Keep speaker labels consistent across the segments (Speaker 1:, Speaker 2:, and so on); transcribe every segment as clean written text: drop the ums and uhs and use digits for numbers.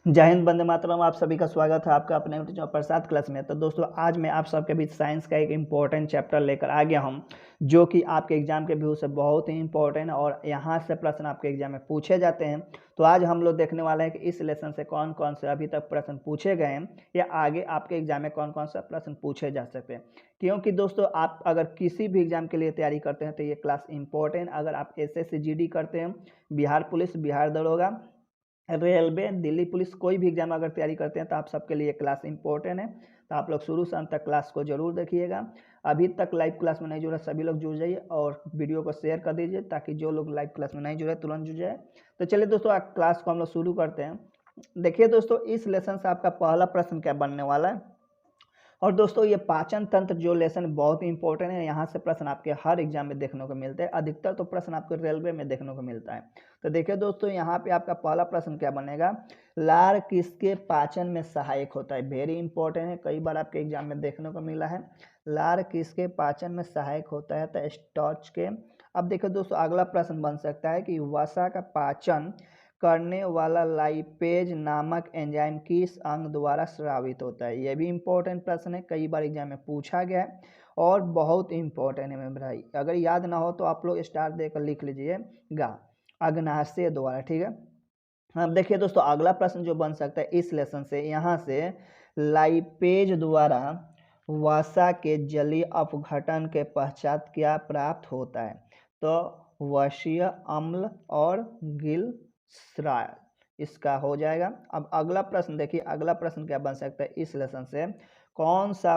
Speaker 1: जय हिंद, वंदे मातरम। आप सभी का स्वागत है आपका अपने प्रसाद क्लास में। तो दोस्तों, आज मैं आप सबके बीच साइंस का एक इम्पोर्टेंट चैप्टर लेकर आ गया हूं, जो कि आपके एग्जाम के व्यू से बहुत ही इम्पोर्टेंट है और यहां से प्रश्न आपके एग्जाम में पूछे जाते हैं। तो आज हम लोग देखने वाले हैं कि इस लेसन से कौन कौन से अभी तक प्रश्न पूछे गए हैं या आगे आपके एग्जाम में कौन कौन सा प्रश्न पूछे जा सकते हैं। क्योंकि दोस्तों, आप अगर किसी भी एग्जाम के लिए तैयारी करते हैं तो ये क्लास इंपॉर्टेंट। अगर आप एसएससी जीडी करते हैं, बिहार पुलिस, बिहार दरोगा, रेलवे, दिल्ली पुलिस, कोई भी एग्जाम अगर तैयारी करते हैं तो आप सबके लिए क्लास इंपॉर्टेंट है। तो आप लोग शुरू से अंत तक क्लास को जरूर देखिएगा। अभी तक लाइव क्लास में नहीं जुड़ा सभी लोग जुड़ जाइए और वीडियो को शेयर कर दीजिए ताकि जो लोग लाइव क्लास में नहीं जुड़े तुरंत जुड़ जाए। तो चलिए दोस्तों, आज क्लास को हम लोग शुरू करते हैं। देखिए दोस्तों, इस लेसन से आपका पहला प्रश्न क्या बनने वाला है। और दोस्तों, ये पाचन तंत्र जो लेसन बहुत ही इंपॉर्टेंट है। यहाँ से प्रश्न आपके हर एग्जाम में देखने को मिलते हैं। अधिकतर तो प्रश्न आपको रेलवे में देखने को मिलता है। तो देखिए दोस्तों, यहाँ पे आपका पहला प्रश्न क्या बनेगा। लार किसके पाचन में सहायक होता है। वेरी इंपॉर्टेंट है, कई बार आपके एग्जाम में देखने को मिला है। लार किसके पाचन में सहायक होता है, तो स्टार्च के। अब देखो दोस्तों, अगला प्रश्न बन सकता है कि वसा का पाचन करने वाला लाइपेज नामक एंजाइम किस अंग द्वारा स्रावित होता है। यह भी इंपॉर्टेंट प्रश्न है, कई बार एग्जाम में पूछा गया है और बहुत इंपॉर्टेंट है मेरे भाई। अगर याद ना हो तो आप लोग स्टार देकर लिख लीजिएगा, अग्नाशय द्वारा। ठीक है। अब देखिए दोस्तों, अगला प्रश्न जो बन सकता है इस लेसन से, यहाँ से लाइपेज द्वारा वसा के जलीय अपघटन के पश्चात क्या प्राप्त होता है, तो वसीय अम्ल और गिलस्राय इसका हो जाएगा। अब अगला प्रश्न देखिए, अगला प्रश्न क्या बन सकता है इस लेसन से। कौन सा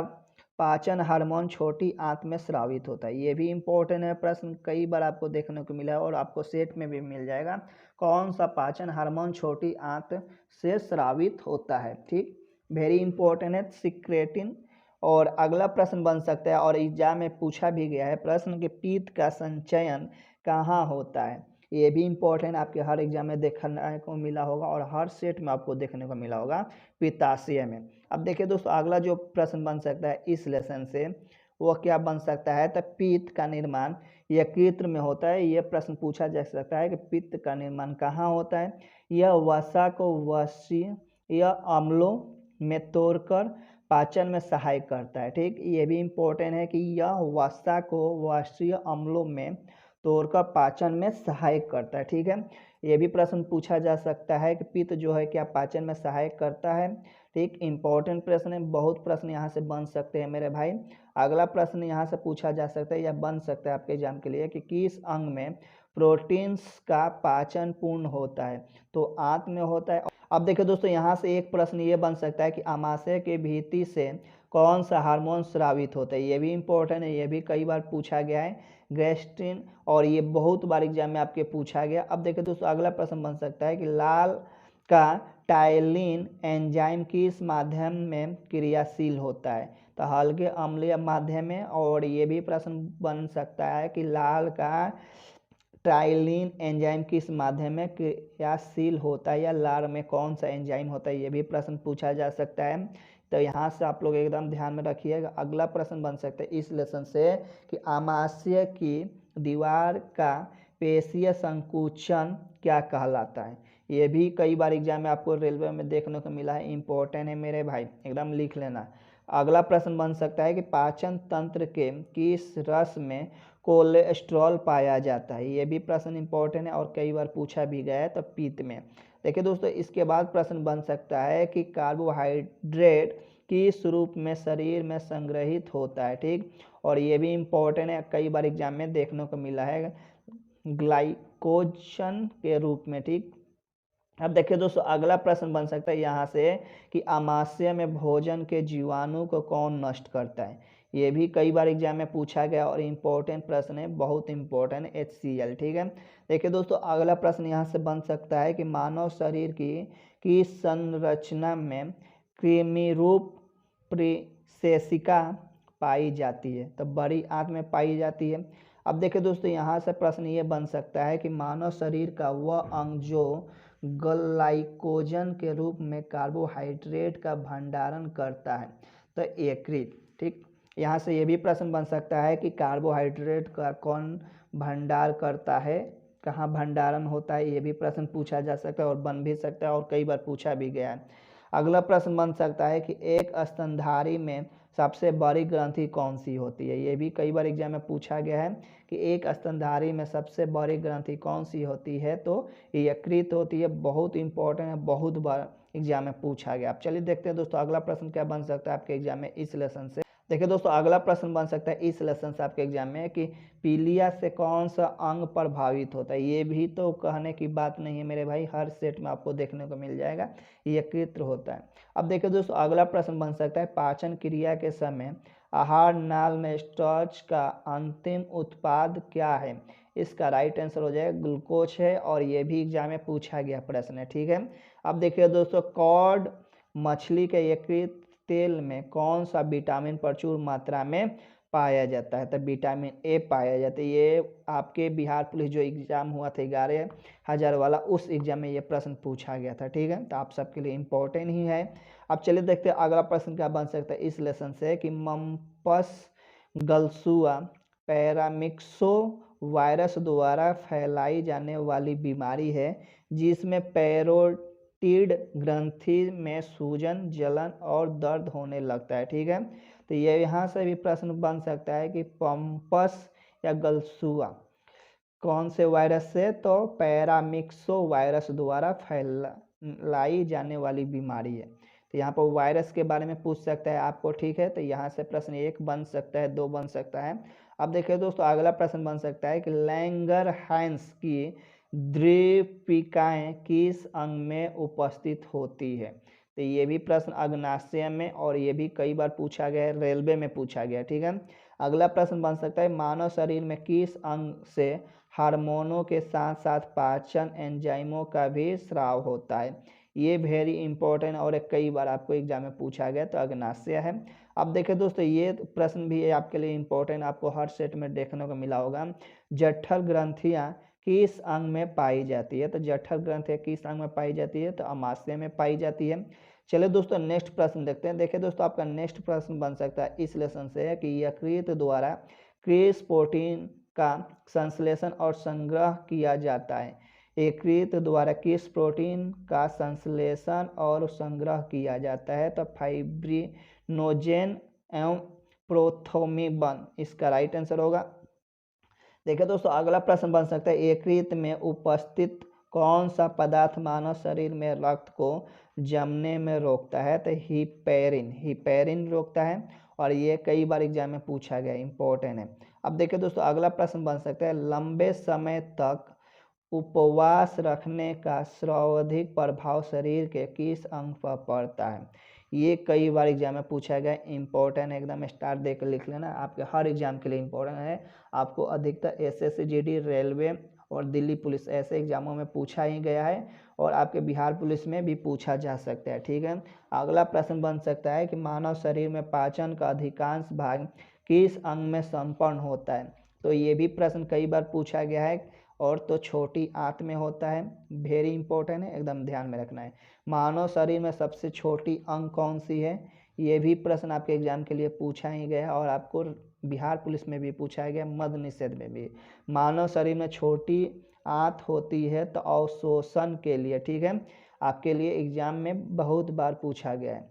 Speaker 1: पाचन हार्मोन छोटी आंत में स्रावित होता है। ये भी इंपॉर्टेंट है प्रश्न, कई बार आपको देखने को मिला है और आपको सेट में भी मिल जाएगा। कौन सा पाचन हार्मोन छोटी आंत से स्रावित होता है। ठीक, वेरी इंपॉर्टेंट है, सिक्रेटिन। और अगला प्रश्न बन सकता है और एग्जाम में पूछा भी गया है प्रश्न के पित्त का संचयन कहाँ होता है। ये भी इंपॉर्टेंट, आपके हर एग्जाम में देखने को मिला होगा और हर सेट में आपको देखने को मिला होगा, पित्ताशय में। अब देखिए दोस्तों, अगला जो प्रश्न बन सकता है इस लेसन से वो क्या बन सकता है, तो पित्त का निर्माण यकृत में होता है। यह प्रश्न पूछा जा सकता है कि पित्त का निर्माण कहाँ होता है। यह वसा को वसीय अम्लों में तोड़कर पाचन में सहायक करता है। ठीक, ये भी इंपॉर्टेंट है कि यह वसा को वसीय अम्लों में तोड़कर पाचन में सहायक करता है। ठीक है, ये भी प्रश्न पूछा जा सकता है कि पित्त जो है क्या पाचन में सहायक करता है। ठीक, इंपॉर्टेंट प्रश्न है, बहुत प्रश्न यहाँ से बन सकते हैं मेरे भाई। अगला प्रश्न यहाँ से पूछा जा सकता है या बन सकता है आपके एग्जाम के लिए कि किस अंग में प्रोटीन्स का पाचन पूर्ण होता है, तो आंत में होता है। अब देखिए दोस्तों, यहाँ से एक प्रश्न ये बन सकता है कि आमाशय के भीति से कौन सा हार्मोन स्रावित होता है। ये भी इंपॉर्टेंट है, ये भी कई बार पूछा गया है, गैस्ट्रिन। और ये बहुत बार एग्जाम में आपके पूछा गया। अब देखिए दोस्तों, अगला प्रश्न बन सकता है कि लाल का टाइलिन एंजाइम किस माध्यम में क्रियाशील होता है, तो हल्के अम्लीय माध्यम में। और ये भी प्रश्न बन सकता है कि लाल का टाइलिन एंजाइम किस माध्यम में क्रियाशील होता है या लार में कौन सा एंजाइम होता है, ये भी प्रश्न पूछा जा सकता है। तो यहाँ से आप लोग एकदम ध्यान में रखिएगा। अगला प्रश्न बन सकता है इस लेसन से कि आमाशय की दीवार का पेशीय संकुचन क्या कहलाता है। ये भी कई बार एग्जाम में आपको रेलवे में देखने को मिला है, इंपॉर्टेंट है मेरे भाई, एकदम लिख लेना। अगला प्रश्न बन सकता है कि पाचन तंत्र के किस रस में कोलेस्ट्रॉल पाया जाता है। ये भी प्रश्न इंपॉर्टेंट है और कई बार पूछा भी गया है, तो पित्त में। देखिए दोस्तों, इसके बाद प्रश्न बन सकता है कि कार्बोहाइड्रेट किस रूप में शरीर में संग्रहित होता है। ठीक, और ये भी इंपॉर्टेंट है, कई बार एग्जाम में देखने को मिला है, ग्लाइकोजन के रूप में। ठीक, अब देखिए दोस्तों, अगला प्रश्न बन सकता है यहाँ से कि आमाशय में भोजन के जीवाणु को कौन नष्ट करता है। ये भी कई बार एग्जाम में पूछा गया और इम्पोर्टेंट प्रश्न है, बहुत इंपॉर्टेंट, HCl। ठीक है, देखिए दोस्तों, अगला प्रश्न यहाँ से बन सकता है कि मानव शरीर की संरचना में कृमि रूप परिशेषिका पाई जाती है, तो बड़ी आंत में पाई जाती है। अब देखिए दोस्तों, यहाँ से प्रश्न ये बन सकता है कि मानव शरीर का वह अंग जो ग्लाइकोजन के रूप में कार्बोहाइड्रेट का भंडारण करता है, तो यकृत। ठीक, यहाँ से ये भी प्रश्न बन सकता है कि कार्बोहाइड्रेट का कौन भंडार करता है, कहाँ भंडारण होता है, ये भी प्रश्न पूछा जा सकता है और बन भी सकता है और कई बार पूछा भी गया है। अगला प्रश्न बन सकता है कि एक स्तनधारी में सबसे बड़ी ग्रंथि कौन सी होती है। ये भी कई बार एग्जाम में पूछा गया है कि एक स्तनधारी में सबसे बड़ी ग्रंथि कौन सी होती है, तो ये यकृत होती है। बहुत इंपॉर्टेंट है, बहुत बार एग्जाम में पूछा गया। अब चलिए देखते हैं दोस्तों अगला प्रश्न क्या बन सकता है आपके एग्जाम में इस लेसन से। देखिए दोस्तों अगला प्रश्न बन सकता है इस लेसन से आपके एग्जाम में कि पीलिया से कौन सा अंग प्रभावित होता है। ये भी तो कहने की बात नहीं है मेरे भाई, हर सेट में आपको देखने को मिल जाएगा, यकृत होता है। अब देखिए दोस्तों अगला प्रश्न बन सकता है पाचन क्रिया के समय आहार नाल में स्टार्च का अंतिम उत्पाद क्या है। इसका राइट आंसर हो जाएगा ग्लूकोज है और ये भी एग्जाम में पूछा गया प्रश्न है, ठीक है। अब देखिए दोस्तों कॉड मछली के यकृत तेल में कौन सा विटामिन प्रचुर मात्रा में पाया जाता है, तो विटामिन ए पाया जाता है। ये आपके बिहार पुलिस जो एग्जाम हुआ था 11,000 वाला, उस एग्जाम में ये प्रश्न पूछा गया था, ठीक है। तो आप सबके लिए इम्पोर्टेंट ही है। अब चलिए देखते हैं अगला प्रश्न क्या बन सकता है इस लेसन से कि मम्पस गलसुआ पैरामिक्सो वायरस द्वारा फैलाई जाने वाली बीमारी है जिसमें पैरोटिड ग्रंथि में सूजन, जलन और दर्द होने लगता है, ठीक है। तो ये यहाँ से भी प्रश्न बन सकता है कि पंपस या गलसुआ कौन से वायरस से, तो पैरामिक्सो वायरस द्वारा फैलाई जाने वाली बीमारी है। तो यहाँ पर वायरस के बारे में पूछ सकता है आपको, ठीक है। तो यहाँ से प्रश्न 1 बन सकता है, 2 बन सकता है। अब देखिए दोस्तों अगला प्रश्न बन सकता है कि लैंगरहैंस की द्वीपिकाएँ किस अंग में उपस्थित होती है। तो ये भी प्रश्न अग्नाशय में और ये भी कई बार पूछा गया है, रेलवे में पूछा गया, ठीक है। अगला प्रश्न बन सकता है मानव शरीर में किस अंग से हार्मोनों के साथ साथ पाचन एंजाइमों का भी स्राव होता है। ये वेरी इंपॉर्टेंट और कई बार आपको एग्जाम में पूछा गया, तो अग्नाशय है। अब देखिए दोस्तों ये प्रश्न भी है आपके लिए इम्पोर्टेंट, आपको हर सेट में देखने को मिला होगा। जठर ग्रंथियाँ किस अंग में पाई जाती है, तो जठर ग्रंथियाँ किस अंग में पाई जाती है, तो अमाशय में पाई जाती है। चलिए दोस्तों नेक्स्ट प्रश्न देखते हैं। देखिए दोस्तों आपका नेक्स्ट प्रश्न बन सकता है इस लेसन से कि यकृत द्वारा किस प्रोटीन का संश्लेषण और संग्रह किया जाता है। यकृत द्वारा किस प्रोटीन का संश्लेषण और संग्रह किया जाता है, तो फाइब्रिनोजेन एवं प्रोथोमिबन इसका राइट आंसर होगा। देखिए दोस्तों अगला प्रश्न बन सकता है यकृत में उपस्थित कौन सा पदार्थ मानव शरीर में रक्त को जमने में रोकता है, तो हिपेरिन रोकता है और ये कई बार एग्जाम में पूछा गया, इंपॉर्टेंट है। अब देखिए दोस्तों अगला प्रश्न बन सकता है लंबे समय तक उपवास रखने का सर्वाधिक प्रभाव शरीर के किस अंग पर पड़ता है। ये कई बार एग्जाम में पूछा गया, इंपॉर्टेंट एकदम स्टार देकर लिख लेना, आपके हर एग्जाम के लिए इंपॉर्टेंट है। आपको अधिकतर एसएससी जीडी, रेलवे और दिल्ली पुलिस ऐसे एग्जामों में पूछा ही गया है और आपके बिहार पुलिस में भी पूछा जा सकता है, ठीक है। अगला प्रश्न बन सकता है कि मानव शरीर में पाचन का अधिकांश भाग किस अंग में संपन्न होता है, तो ये भी प्रश्न कई बार पूछा गया है और तो छोटी आंत में होता है। वेरी इंपॉर्टेंट है, एकदम ध्यान में रखना है। मानव शरीर में सबसे छोटी अंग कौन सी है, ये भी प्रश्न आपके एग्जाम के लिए पूछा ही गया है और आपको बिहार पुलिस में भी पूछा गया, मद्य निषेध में भी। मानव शरीर में छोटी आंत होती है तो अवशोषण के लिए, ठीक है, आपके लिए एग्जाम में बहुत बार पूछा गया है।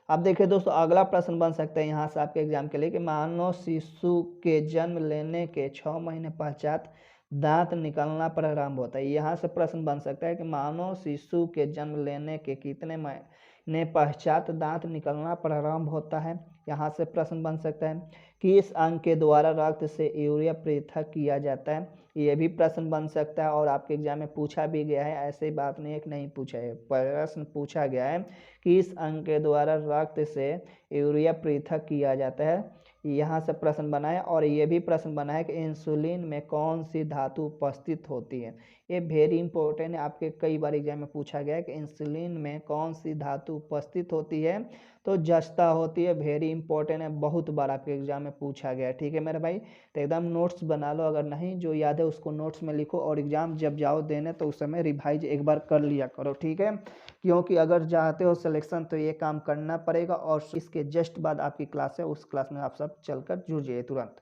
Speaker 1: अब देखिए दोस्तों अगला प्रश्न बन सकता है यहाँ से आपके एग्जाम के लिए कि मानव शिशु के जन्म लेने के 6 महीने पश्चात दांत निकलना प्रारंभ होता है। यहाँ से प्रश्न बन सकता है कि मानव शिशु के जन्म लेने के कितने महीने पश्चात दांत निकलना प्रारंभ होता है। यहाँ से प्रश्न बन सकता है कि इस अंग के द्वारा रक्त से यूरिया पृथक किया जाता है। ये भी प्रश्न बन सकता है और आपके एग्जाम में पूछा भी गया है, ऐसे बात नहीं एक नहीं पूछा है, प्रश्न पूछा गया है कि इस अंग के द्वारा रक्त से यूरिया पृथक किया जाता है। यहाँ से प्रश्न बना है और ये भी प्रश्न बना है कि इंसुलिन में कौन सी धातु उपस्थित होती है। ये वेरी इंपॉर्टेंट है, आपके कई बार एग्जाम में पूछा गया है कि इंसुलिन में कौन सी धातु उपस्थित होती है, तो जस्ता होती है। वेरी इंपॉर्टेंट है, बहुत बार आपके एग्जाम में पूछा गया है, ठीक है मेरे भाई। तो एकदम नोट्स बना लो, अगर नहीं जो याद है उसको नोट्स में लिखो और एग्जाम जब जाओ देने तो उस समय रिवाइज एक बार कर लिया करो, ठीक है। क्योंकि अगर चाहते हो सिलेक्शन तो ये काम करना पड़ेगा और इसके जस्ट बाद आपकी क्लास है, उस क्लास में आप सब चलकर जुड़ जाइए तुरंत।